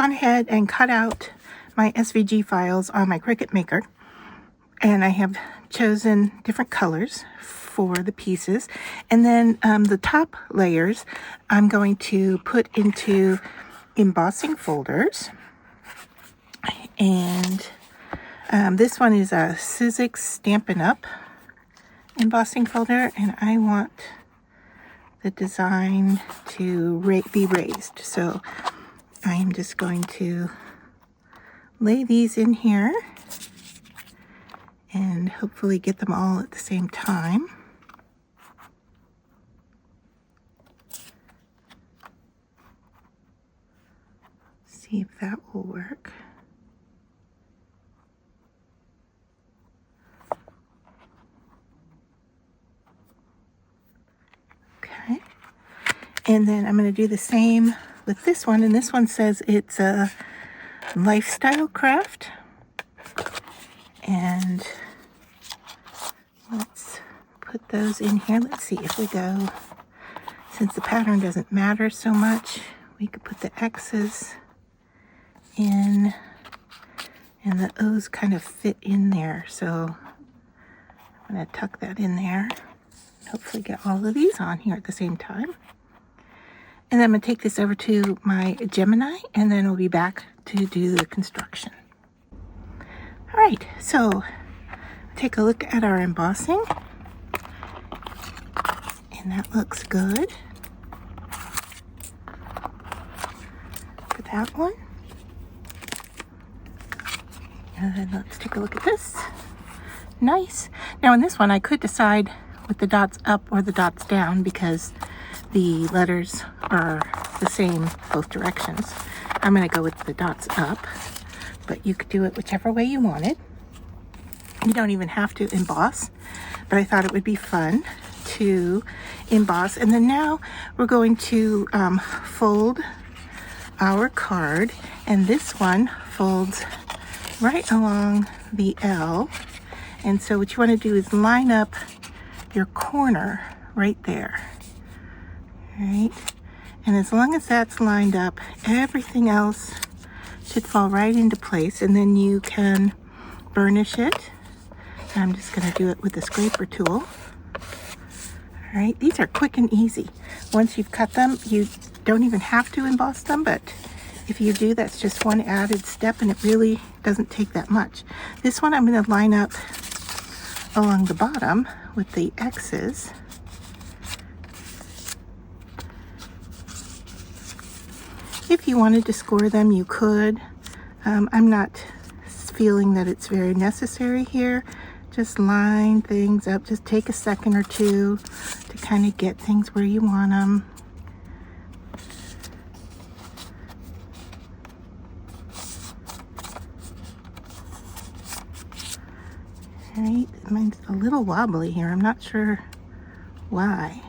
gone ahead and cut out my SVG files on my Cricut Maker, and I have chosen different colors for the pieces, and then the top layers I'm going to put into embossing folders. And this one is a Sizzix Stampin' Up embossing folder, and I want the design to be raised. So I'm just going to lay these in here and hopefully get them all at the same time. See if that will work. Okay. And then I'm going to do the same with this one, and this one says it's a lifestyle craft. And let's put those in here. Let's see if we go, since the pattern doesn't matter so much, we could put the X's in, and the O's kind of fit in there. So I'm going to tuck that in there. Hopefully get all of these on here at the same time. And then I'm going to take this over to my Gemini, and then we'll be back to do the construction. All right, so take a look at our embossing, and that looks good for that one. And then let's take a look at this. Nice. Now in this one, I could decide with the dots up or the dots down because the letters are the same both directions. I'm going to go with the dots up, but you could do it whichever way you wanted. You don't even have to emboss, but I thought it would be fun to emboss. And then now we're going to fold our card, and this one folds right along the L. And so what you want to do is line up your corner right there. All right, and as long as that's lined up, everything else should fall right into place, and then you can burnish it. I'm just going to do it with the scraper tool. All right, these are quick and easy. Once you've cut them, you don't even have to emboss them, but if you do, that's just one added step, and it really doesn't take that much. This one I'm going to line up along the bottom with the X's. If you wanted to score them, you could. I'm not feeling that it's very necessary here. Just line things up. Just take a second or two to kind of get things where you want them. All right, mine's a little wobbly here. I'm not sure why.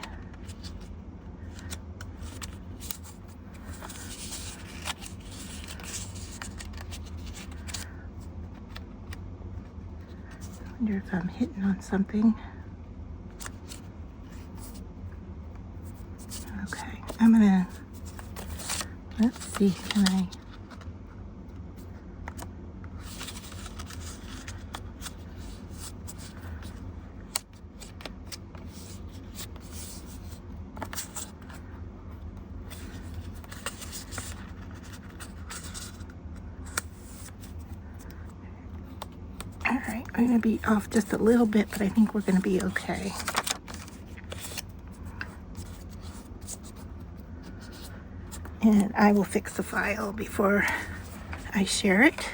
I wonder if I'm hitting on something. Okay, I'm gonna, let's see, can I? Alright, I'm going to be off just a little bit, but I think we're going to be okay. And I will fix the file before I share it.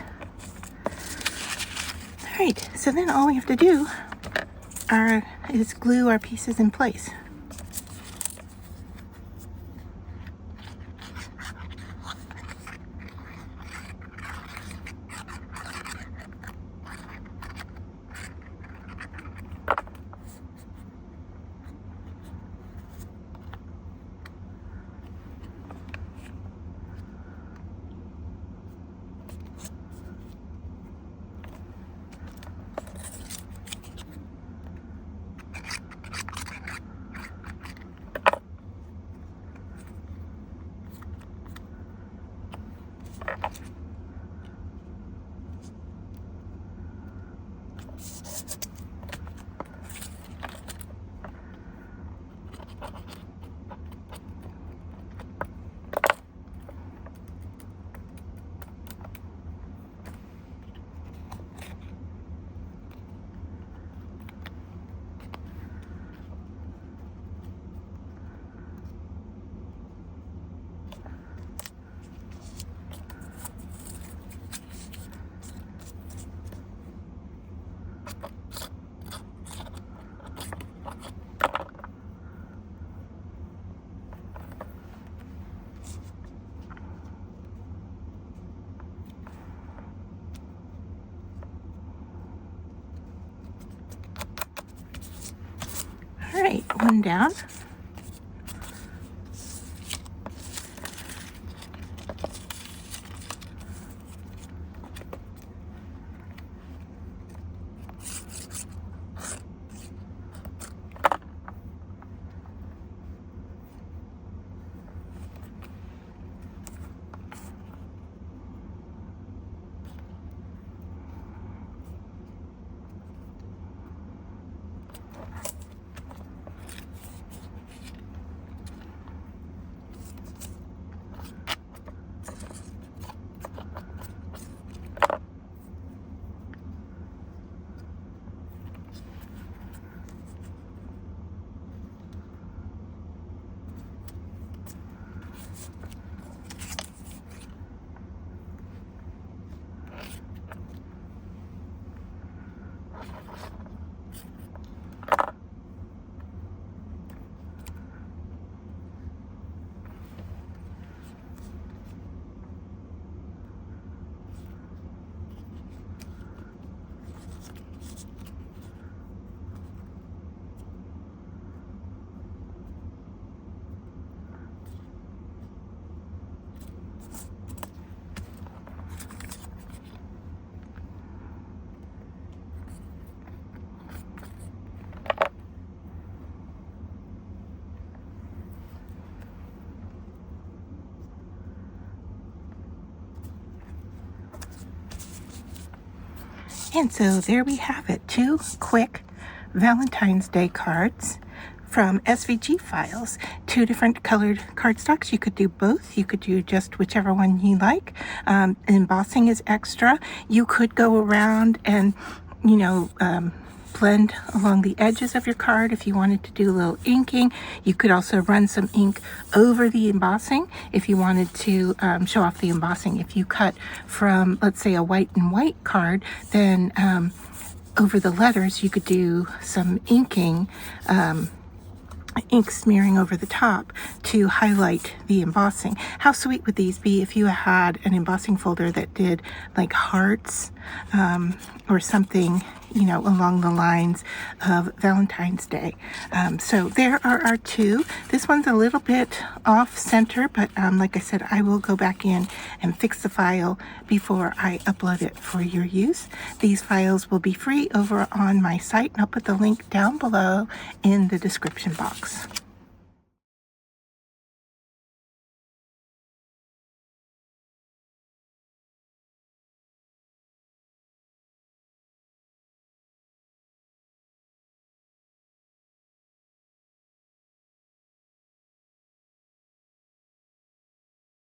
Alright, so then all we have to do is glue our pieces in place. right, one down. And so there we have it, 2 quick Valentine's Day cards from SVG files. 2 different colored cardstocks. You could do both. You could do just whichever one you like. Embossing is extra. You could go around and, blend along the edges of your card if you wanted to do a little inking. You could also run some ink over the embossing if you wanted to show off the embossing. If you cut from, let's say, a white and white card, then over the letters you could do some inking, ink smearing over the top to highlight the embossing. How sweet would these be if you had an embossing folder that did like hearts or something, along the lines of Valentine's Day. So there are our 2. This one's a little bit off center, but like I said, I will go back in and fix the file before I upload it for your use. These files will be free over on my site, and I'll put the link down below in the description box.